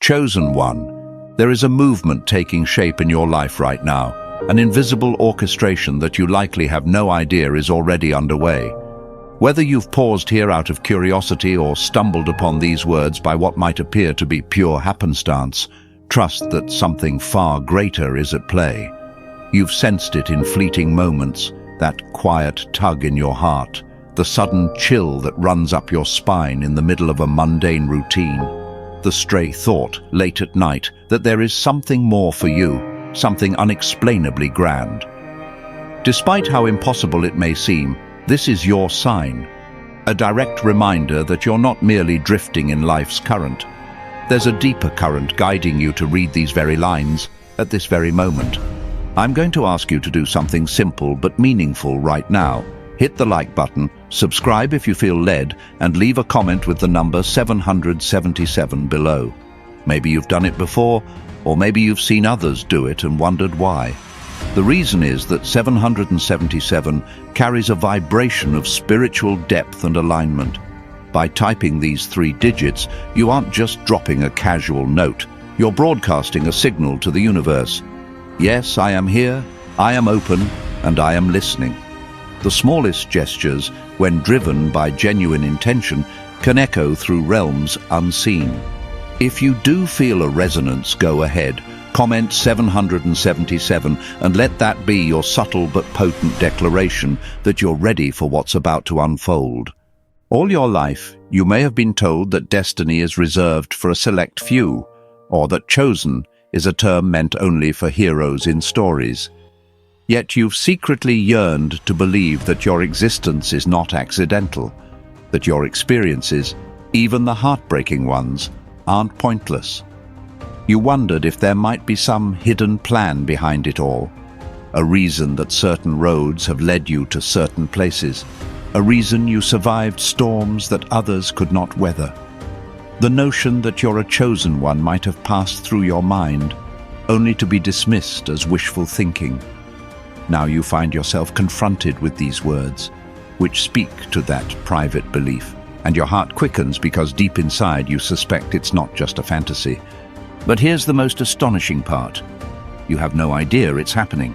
Chosen one, there is a movement taking shape in your life right now, an invisible orchestration that you likely have no idea is already underway. Whether you've paused here out of curiosity or stumbled upon these words by what might appear to be pure happenstance, trust that something far greater is at play. You've sensed it in fleeting moments, that quiet tug in your heart, the sudden chill that runs up your spine in the middle of a mundane routine, the stray thought late at night that there is something more for you, something unexplainably grand. Despite how impossible it may seem, this is your sign, a direct reminder that you're not merely drifting in life's current. There's a deeper current guiding you to read these very lines at this very moment. I'm going to ask you to do something simple but meaningful right now. Hit the like button, subscribe if you feel led, and leave a comment with the number 777 below. Maybe you've done it before, or maybe you've seen others do it and wondered why. The reason is that 777 carries a vibration of spiritual depth and alignment. By typing these 3 digits, you aren't just dropping a casual note, you're broadcasting a signal to the universe. Yes, I am here, I am open, and I am listening. The smallest gestures, when driven by genuine intention, can echo through realms unseen. If you do feel a resonance, go ahead. Comment 777 and let that be your subtle but potent declaration that you're ready for what's about to unfold. All your life, you may have been told that destiny is reserved for a select few, or that chosen is a term meant only for heroes in stories. Yet you've secretly yearned to believe that your existence is not accidental, that your experiences, even the heartbreaking ones, aren't pointless. You wondered if there might be some hidden plan behind it all, a reason that certain roads have led you to certain places, a reason you survived storms that others could not weather. The notion that you're a chosen one might have passed through your mind, only to be dismissed as wishful thinking. Now you find yourself confronted with these words, which speak to that private belief, and your heart quickens because deep inside you suspect it's not just a fantasy. But here's the most astonishing part. You have no idea it's happening.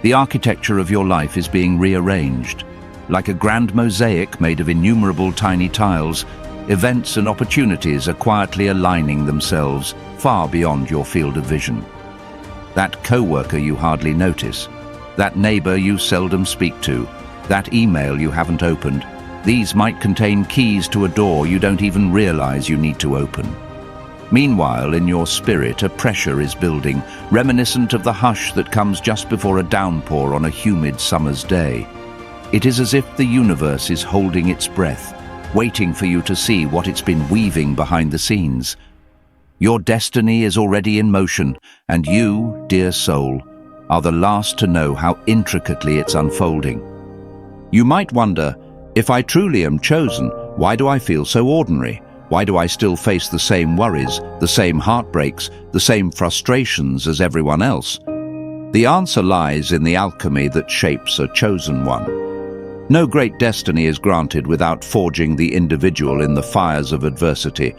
The architecture of your life is being rearranged. Like a grand mosaic made of innumerable tiny tiles, events and opportunities are quietly aligning themselves far beyond your field of vision. That co-worker you hardly notice, that neighbor you seldom speak to, that email you haven't opened, these might contain keys to a door you don't even realize you need to open. Meanwhile, in your spirit, a pressure is building, reminiscent of the hush that comes just before a downpour on a humid summer's day. It is as if the universe is holding its breath, waiting for you to see what it's been weaving behind the scenes. Your destiny is already in motion, and you, dear soul, are the last to know how intricately it's unfolding. You might wonder, if I truly am chosen, why do I feel so ordinary? Why do I still face the same worries, the same heartbreaks, the same frustrations as everyone else? The answer lies in the alchemy that shapes a chosen one. No great destiny is granted without forging the individual in the fires of adversity.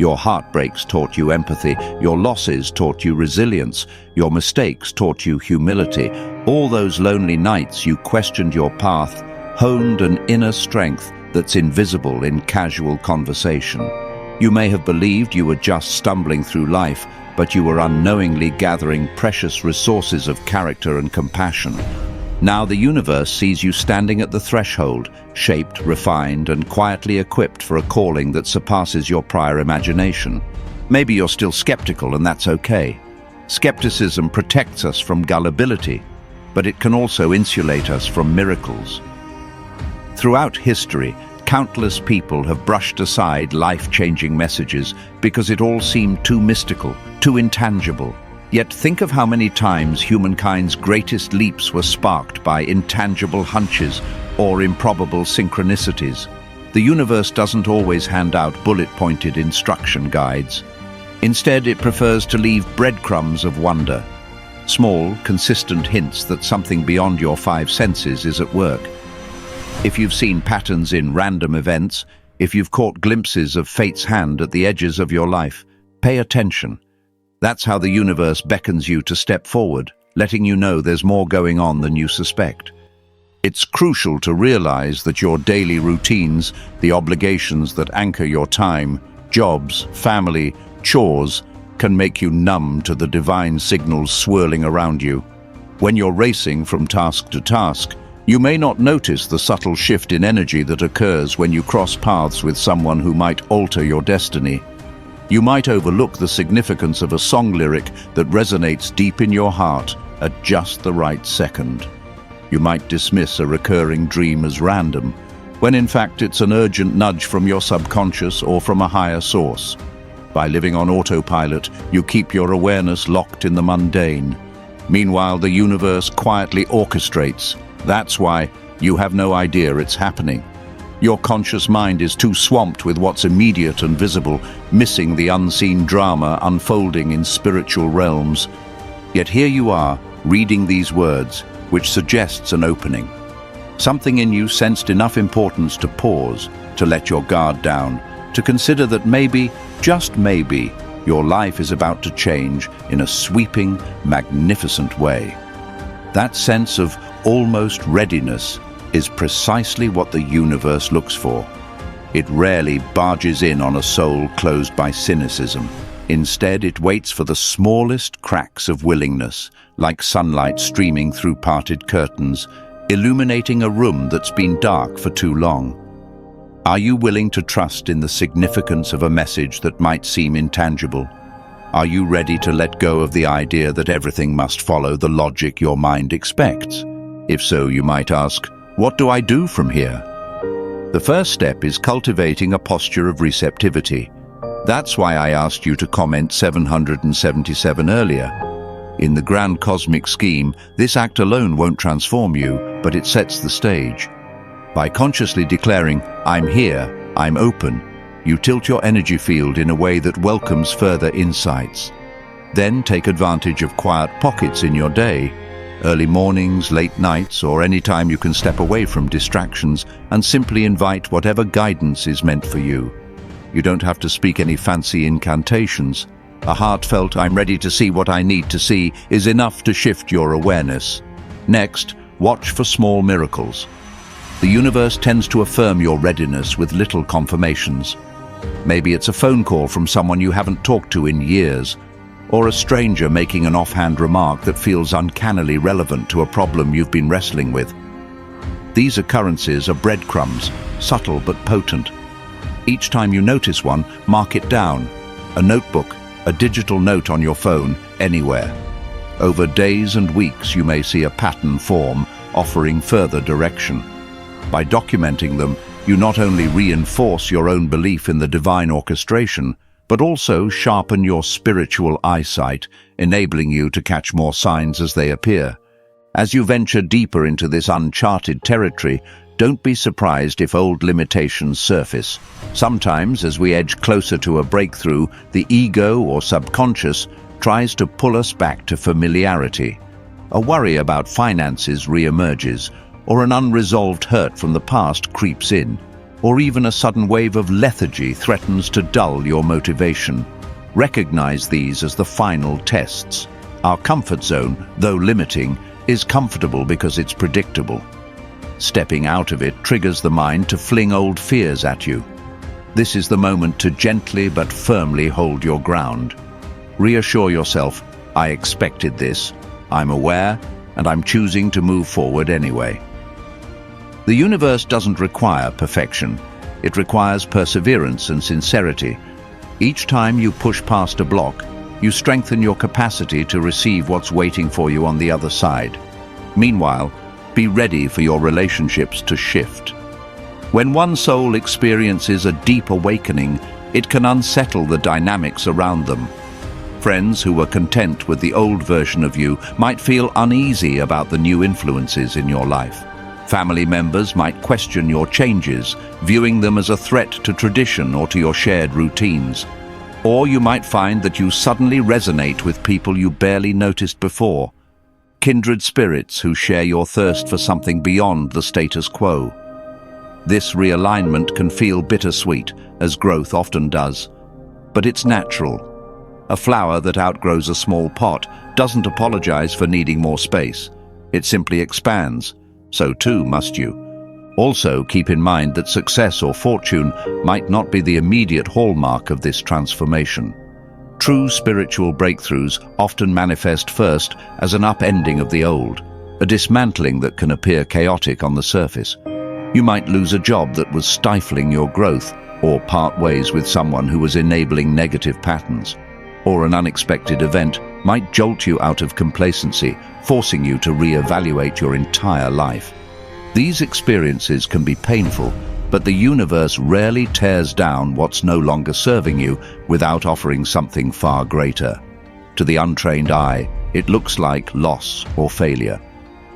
Your heartbreaks taught you empathy, your losses taught you resilience, your mistakes taught you humility. All those lonely nights you questioned your path, honed an inner strength that's invisible in casual conversation. You may have believed you were just stumbling through life, but you were unknowingly gathering precious resources of character and compassion. Now the universe sees you standing at the threshold, shaped, refined, and quietly equipped for a calling that surpasses your prior imagination. Maybe you're still skeptical, and that's okay. Skepticism protects us from gullibility, but it can also insulate us from miracles. Throughout history, countless people have brushed aside life-changing messages because it all seemed too mystical, too intangible. Yet think of how many times humankind's greatest leaps were sparked by intangible hunches or improbable synchronicities. The universe doesn't always hand out bullet-pointed instruction guides. Instead, it prefers to leave breadcrumbs of wonder, small, consistent hints that something beyond your 5 senses is at work. If you've seen patterns in random events, if you've caught glimpses of fate's hand at the edges of your life, Pay attention. That's how the universe beckons you to step forward, letting you know there's more going on than you suspect. It's crucial to realize that your daily routines, the obligations that anchor your time, jobs, family, chores, can make you numb to the divine signals swirling around you. When you're racing from task to task, you may not notice the subtle shift in energy that occurs when you cross paths with someone who might alter your destiny. You might overlook the significance of a song lyric that resonates deep in your heart at just the right second. You might dismiss a recurring dream as random, when in fact it's an urgent nudge from your subconscious or from a higher source. By living on autopilot, you keep your awareness locked in the mundane. Meanwhile, the universe quietly orchestrates. That's why you have no idea it's happening. Your conscious mind is too swamped with what's immediate and visible, missing the unseen drama unfolding in spiritual realms. Yet here you are, reading these words, which suggests an opening. Something in you sensed enough importance to pause, to let your guard down, to consider that maybe, just maybe, your life is about to change in a sweeping, magnificent way. That sense of almost readiness is precisely what the universe looks for. It rarely barges in on a soul closed by cynicism. Instead, it waits for the smallest cracks of willingness, like sunlight streaming through parted curtains, illuminating a room that's been dark for too long. Are you willing to trust in the significance of a message that might seem intangible? Are you ready to let go of the idea that everything must follow the logic your mind expects? If so, you might ask, what do I do from here? The first step is cultivating a posture of receptivity. That's why I asked you to comment 777 earlier. In the grand cosmic scheme, this act alone won't transform you, but it sets the stage. By consciously declaring, I'm here, I'm open, you tilt your energy field in a way that welcomes further insights. Then take advantage of quiet pockets in your day, early mornings, late nights, or any time you can step away from distractions and simply invite whatever guidance is meant for you. You don't have to speak any fancy incantations. A heartfelt, I'm ready to see what I need to see, is enough to shift your awareness. Next, watch for small miracles. The universe tends to affirm your readiness with little confirmations. Maybe it's a phone call from someone you haven't talked to in years, or a stranger making an offhand remark that feels uncannily relevant to a problem you've been wrestling with. These occurrences are breadcrumbs, subtle but potent. Each time you notice one, mark it down. A notebook, a digital note on your phone, anywhere. Over days and weeks you may see a pattern form, offering further direction. By documenting them, you not only reinforce your own belief in the divine orchestration, but also sharpen your spiritual eyesight, enabling you to catch more signs as they appear. As you venture deeper into this uncharted territory, don't be surprised if old limitations surface. Sometimes, as we edge closer to a breakthrough, the ego or subconscious tries to pull us back to familiarity. A worry about finances reemerges, or an unresolved hurt from the past creeps in, or even a sudden wave of lethargy threatens to dull your motivation. Recognize these as the final tests. Our comfort zone, though limiting, is comfortable because it's predictable. Stepping out of it triggers the mind to fling old fears at you. This is the moment to gently but firmly hold your ground. Reassure yourself, I expected this, I'm aware, and I'm choosing to move forward anyway. The universe doesn't require perfection. It requires perseverance and sincerity. Each time you push past a block, you strengthen your capacity to receive what's waiting for you on the other side. Meanwhile, be ready for your relationships to shift. When one soul experiences a deep awakening, it can unsettle the dynamics around them. Friends who were content with the old version of you might feel uneasy about the new influences in your life. Family members might question your changes, viewing them as a threat to tradition or to your shared routines. Or you might find that you suddenly resonate with people you barely noticed before. Kindred spirits who share your thirst for something beyond the status quo. This realignment can feel bittersweet, as growth often does. But it's natural. A flower that outgrows a small pot doesn't apologize for needing more space. It simply expands. So too must you. Also, keep in mind that success or fortune might not be the immediate hallmark of this transformation. True spiritual breakthroughs often manifest first as an upending of the old, a dismantling that can appear chaotic on the surface. You might lose a job that was stifling your growth, or part ways with someone who was enabling negative patterns. Or an unexpected event might jolt you out of complacency, forcing you to reevaluate your entire life. These experiences can be painful, but the universe rarely tears down what's no longer serving you without offering something far greater. To the untrained eye, it looks like loss or failure.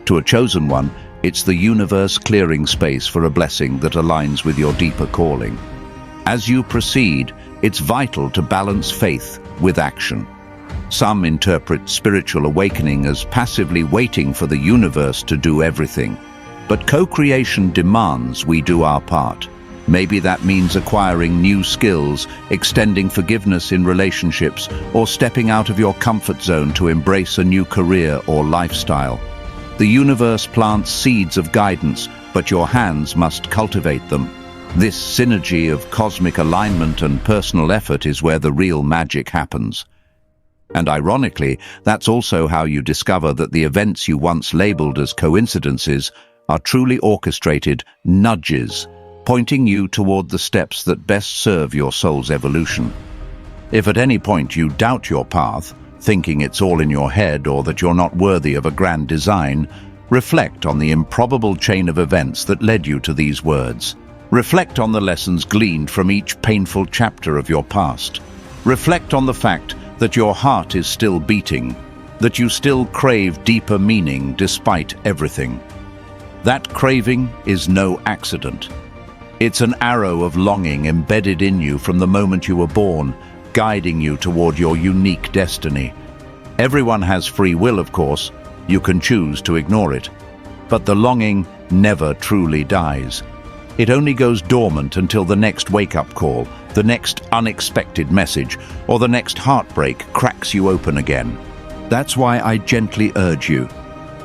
To a chosen one, it's the universe clearing space for a blessing that aligns with your deeper calling. As you proceed, it's vital to balance faith with action. Some interpret spiritual awakening as passively waiting for the universe to do everything. But co-creation demands we do our part. Maybe that means acquiring new skills, extending forgiveness in relationships, or stepping out of your comfort zone to embrace a new career or lifestyle. The universe plants seeds of guidance, but your hands must cultivate them. This synergy of cosmic alignment and personal effort is where the real magic happens. And ironically, that's also how you discover that the events you once labeled as coincidences are truly orchestrated nudges, pointing you toward the steps that best serve your soul's evolution. If at any point you doubt your path, thinking it's all in your head or that you're not worthy of a grand design, reflect on the improbable chain of events that led you to these words. Reflect on the lessons gleaned from each painful chapter of your past. Reflect on the fact that your heart is still beating, that you still crave deeper meaning despite everything. That craving is no accident. It's an arrow of longing embedded in you from the moment you were born, guiding you toward your unique destiny. Everyone has free will, of course. You can choose to ignore it. But the longing never truly dies. It only goes dormant until the next wake-up call, the next unexpected message, or the next heartbreak cracks you open again. That's why I gently urge you,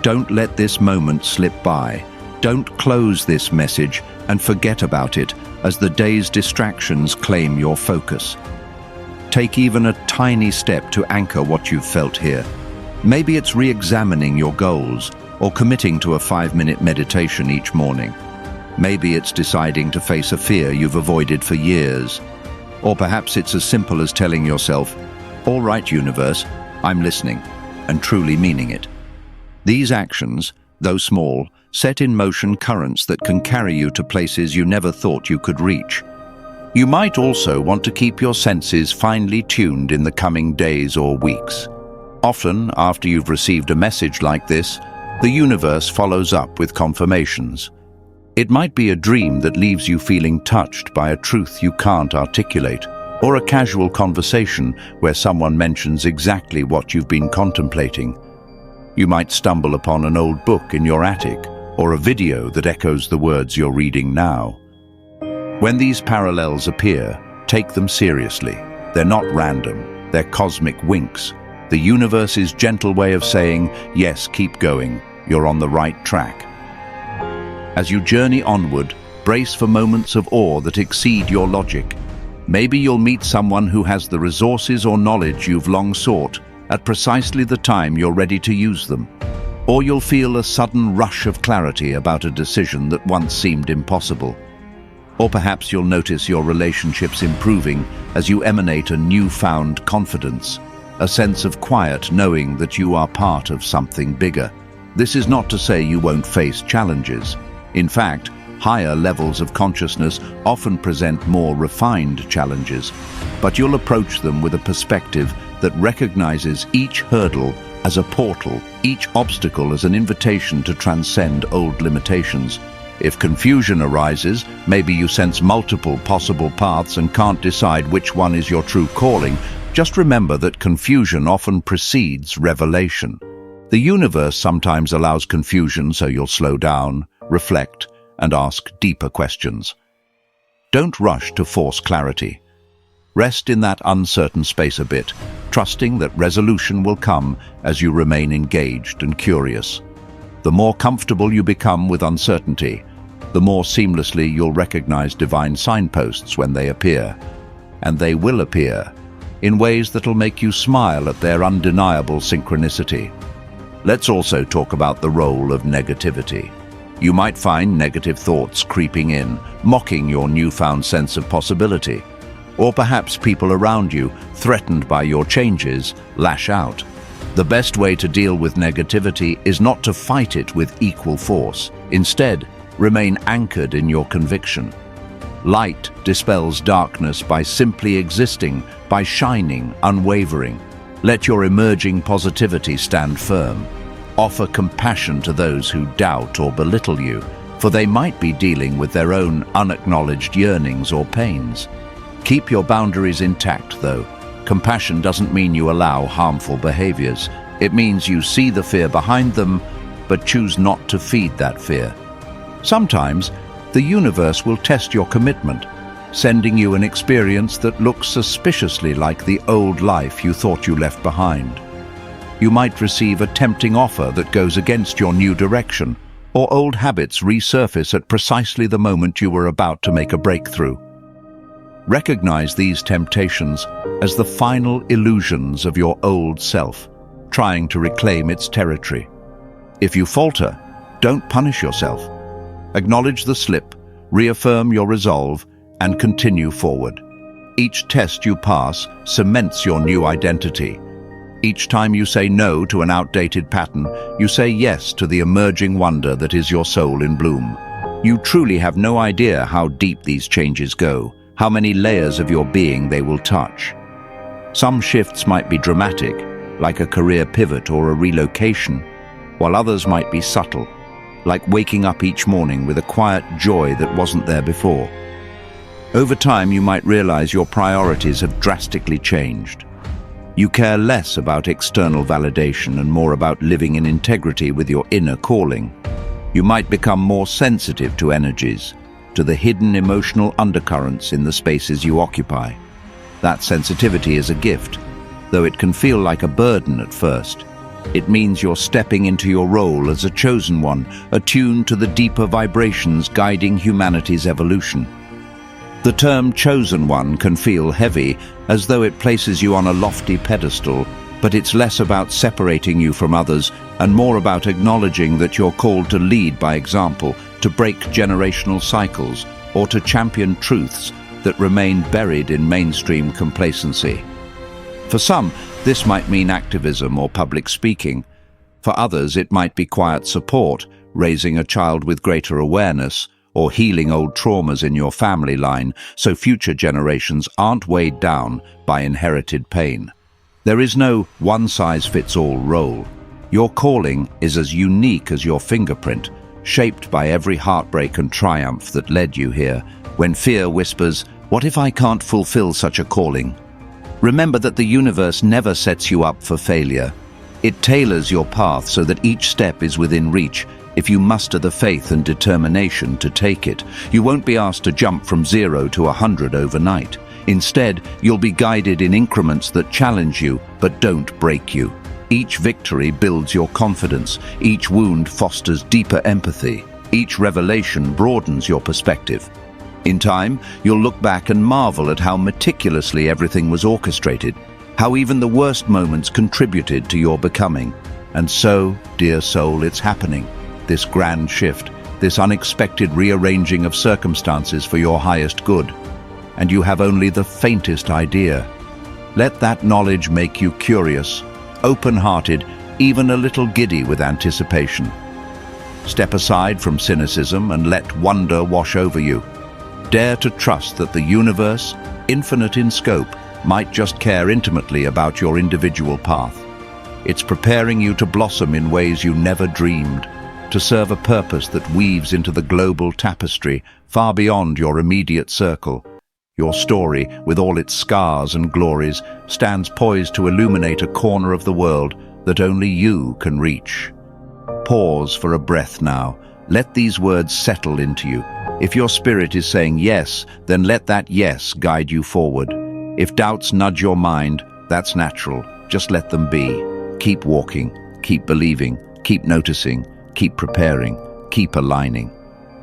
don't let this moment slip by. Don't close this message and forget about it as the day's distractions claim your focus. Take even a tiny step to anchor what you've felt here. Maybe it's re-examining your goals or committing to a 5-minute meditation each morning. Maybe it's deciding to face a fear you've avoided for years. Or perhaps it's as simple as telling yourself, "All right, universe, I'm listening," and truly meaning it. These actions, though small, set in motion currents that can carry you to places you never thought you could reach. You might also want to keep your senses finely tuned in the coming days or weeks. Often, after you've received a message like this, the universe follows up with confirmations. It might be a dream that leaves you feeling touched by a truth you can't articulate, or a casual conversation where someone mentions exactly what you've been contemplating. You might stumble upon an old book in your attic, or a video that echoes the words you're reading now. When these parallels appear, take them seriously. They're not random, they're cosmic winks. The universe's gentle way of saying, yes, keep going, you're on the right track. As you journey onward, brace for moments of awe that exceed your logic. Maybe you'll meet someone who has the resources or knowledge you've long sought at precisely the time you're ready to use them. Or you'll feel a sudden rush of clarity about a decision that once seemed impossible. Or perhaps you'll notice your relationships improving as you emanate a newfound confidence, a sense of quiet knowing that you are part of something bigger. This is not to say you won't face challenges. In fact, higher levels of consciousness often present more refined challenges, but you'll approach them with a perspective that recognizes each hurdle as a portal, each obstacle as an invitation to transcend old limitations. If confusion arises, maybe you sense multiple possible paths and can't decide which one is your true calling, just remember that confusion often precedes revelation. The universe sometimes allows confusion so you'll slow down, reflect, and ask deeper questions. Don't rush to force clarity. Rest in that uncertain space a bit, trusting that resolution will come as you remain engaged and curious. The more comfortable you become with uncertainty, the more seamlessly you'll recognize divine signposts when they appear. And they will appear in ways that'll make you smile at their undeniable synchronicity. Let's also talk about the role of negativity. You might find negative thoughts creeping in, mocking your newfound sense of possibility. Or perhaps people around you, threatened by your changes, lash out. The best way to deal with negativity is not to fight it with equal force. Instead, remain anchored in your conviction. Light dispels darkness by simply existing, by shining, unwavering. Let your emerging positivity stand firm. Offer compassion to those who doubt or belittle you, for they might be dealing with their own unacknowledged yearnings or pains. Keep your boundaries intact, though. Compassion doesn't mean you allow harmful behaviors. It means you see the fear behind them, but choose not to feed that fear. Sometimes, the universe will test your commitment, sending you an experience that looks suspiciously like the old life you thought you left behind. You might receive a tempting offer that goes against your new direction, or old habits resurface at precisely the moment you were about to make a breakthrough. Recognize these temptations as the final illusions of your old self, trying to reclaim its territory. If you falter, don't punish yourself. Acknowledge the slip, reaffirm your resolve, and continue forward. Each test you pass cements your new identity. Each time you say no to an outdated pattern, you say yes to the emerging wonder that is your soul in bloom. You truly have no idea how deep these changes go, how many layers of your being they will touch. Some shifts might be dramatic, like a career pivot or a relocation, while others might be subtle, like waking up each morning with a quiet joy that wasn't there before. Over time, you might realize your priorities have drastically changed. You care less about external validation and more about living in integrity with your inner calling. You might become more sensitive to energies, to the hidden emotional undercurrents in the spaces you occupy. That sensitivity is a gift, though it can feel like a burden at first. It means you're stepping into your role as a chosen one, attuned to the deeper vibrations guiding humanity's evolution. The term chosen one can feel heavy, as though it places you on a lofty pedestal, but it's less about separating you from others and more about acknowledging that you're called to lead by example, to break generational cycles, or to champion truths that remain buried in mainstream complacency. For some, this might mean activism or public speaking. For others, it might be quiet support, raising a child with greater awareness, or healing old traumas in your family line so future generations aren't weighed down by inherited pain. There is no one-size-fits-all role. Your calling is as unique as your fingerprint, shaped by every heartbreak and triumph that led you here. When fear whispers, "What if I can't fulfill such a calling?" Remember that the universe never sets you up for failure. It tailors your path so that each step is within reach. If you muster the faith and determination to take it, you won't be asked to jump from 0 to 100 overnight. Instead, you'll be guided in increments that challenge you but don't break you. Each victory builds your confidence. Each wound fosters deeper empathy. Each revelation broadens your perspective. In time, you'll look back and marvel at how meticulously everything was orchestrated, how even the worst moments contributed to your becoming. And so, dear soul, it's happening. This grand shift, this unexpected rearranging of circumstances for your highest good. And you have only the faintest idea. Let that knowledge make you curious, open-hearted, even a little giddy with anticipation. Step aside from cynicism and let wonder wash over you. Dare to trust that the universe, infinite in scope, might just care intimately about your individual path. It's preparing you to blossom in ways you never dreamed, to serve a purpose that weaves into the global tapestry far beyond your immediate circle. Your story, with all its scars and glories, stands poised to illuminate a corner of the world that only you can reach. Pause for a breath now. Let these words settle into you. If your spirit is saying yes, then let that yes guide you forward. If doubts nudge your mind, That's natural. Just let them be. Keep walking, keep believing, keep noticing, keep preparing, keep aligning.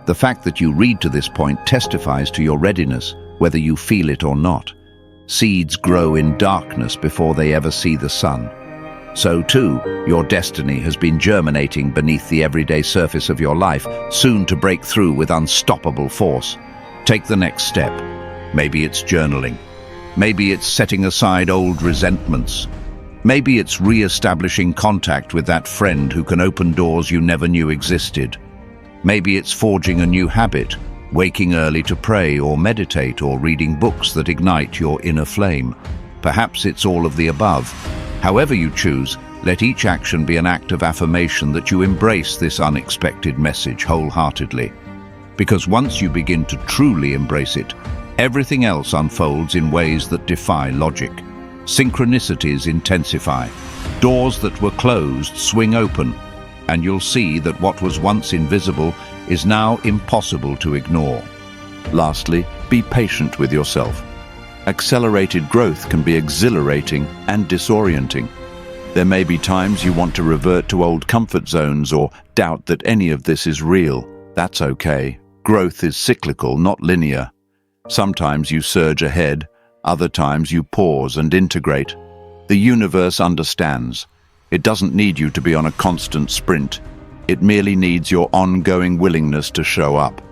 The fact that you read to this point testifies to your readiness, whether you feel it or not. Seeds grow in darkness before they ever see the sun. So too, your destiny has been germinating beneath the everyday surface of your life, soon to break through with unstoppable force. Take the next step. Maybe it's journaling. Maybe it's setting aside old resentments. Maybe it's re-establishing contact with that friend who can open doors you never knew existed. Maybe it's forging a new habit, waking early to pray or meditate, or reading books that ignite your inner flame. Perhaps it's all of the above. However you choose, let each action be an act of affirmation that you embrace this unexpected message wholeheartedly. Because once you begin to truly embrace it, everything else unfolds in ways that defy logic. Synchronicities intensify. Doors that were closed swing open, and you'll see that what was once invisible is now impossible to ignore. Lastly, be patient with yourself. Accelerated growth can be exhilarating and disorienting. There may be times you want to revert to old comfort zones or doubt that any of this is real. That's okay. Growth is cyclical, not linear. Sometimes you surge ahead, other times you pause and integrate. The universe understands. It doesn't need you to be on a constant sprint. It merely needs your ongoing willingness to show up.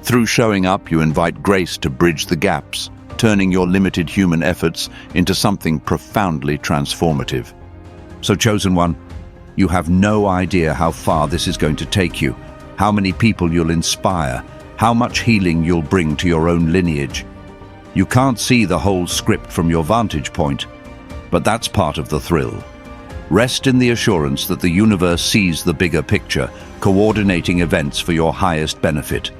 Through showing up, you invite grace to bridge the gaps, turning your limited human efforts into something profoundly transformative. So, chosen one, you have no idea how far this is going to take you, how many people you'll inspire, how much healing you'll bring to your own lineage. You can't see the whole script from your vantage point, but that's part of the thrill. Rest in the assurance that the universe sees the bigger picture, coordinating events for your highest benefit.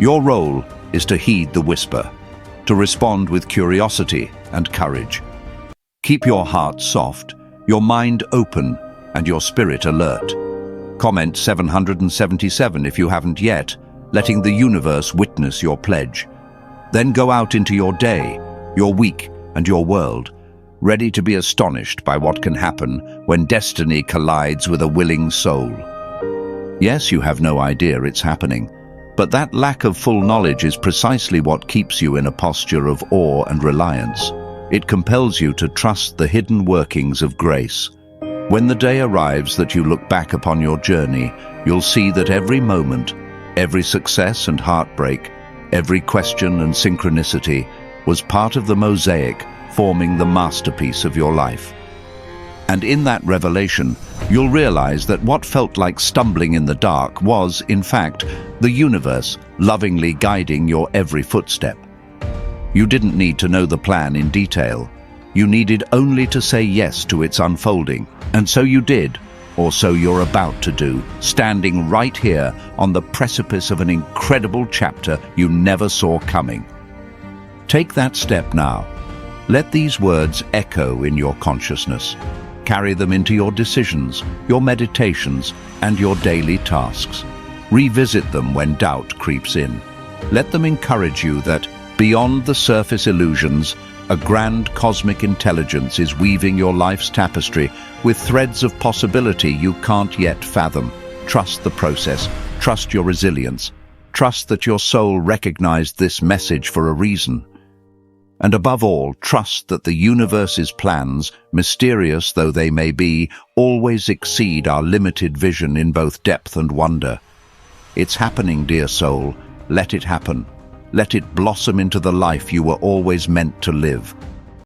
Your role is to heed the whisper, to respond with curiosity and courage. Keep your heart soft, your mind open, and your spirit alert. Comment 777 if you haven't yet, letting the universe witness your pledge. Then go out into your day, your week, and your world, ready to be astonished by what can happen when destiny collides with a willing soul. Yes, you have no idea it's happening, but that lack of full knowledge is precisely what keeps you in a posture of awe and reliance. It compels you to trust the hidden workings of grace. When the day arrives that you look back upon your journey, you'll see that every moment, every success and heartbreak, every question and synchronicity was part of the mosaic forming the masterpiece of your life. And in that revelation, you'll realize that what felt like stumbling in the dark was, in fact, the universe lovingly guiding your every footstep. You didn't need to know the plan in detail. You needed only to say yes to its unfolding. And so you did, or so you're about to do, standing right here on the precipice of an incredible chapter you never saw coming. Take that step now. Let these words echo in your consciousness. Carry them into your decisions, your meditations, and your daily tasks. Revisit them when doubt creeps in. Let them encourage you that, beyond the surface illusions, a grand cosmic intelligence is weaving your life's tapestry with threads of possibility you can't yet fathom. Trust the process. Trust your resilience. Trust that your soul recognized this message for a reason. And above all, trust that the universe's plans, mysterious though they may be, always exceed our limited vision in both depth and wonder. It's happening, dear soul. Let it happen. Let it blossom into the life you were always meant to live.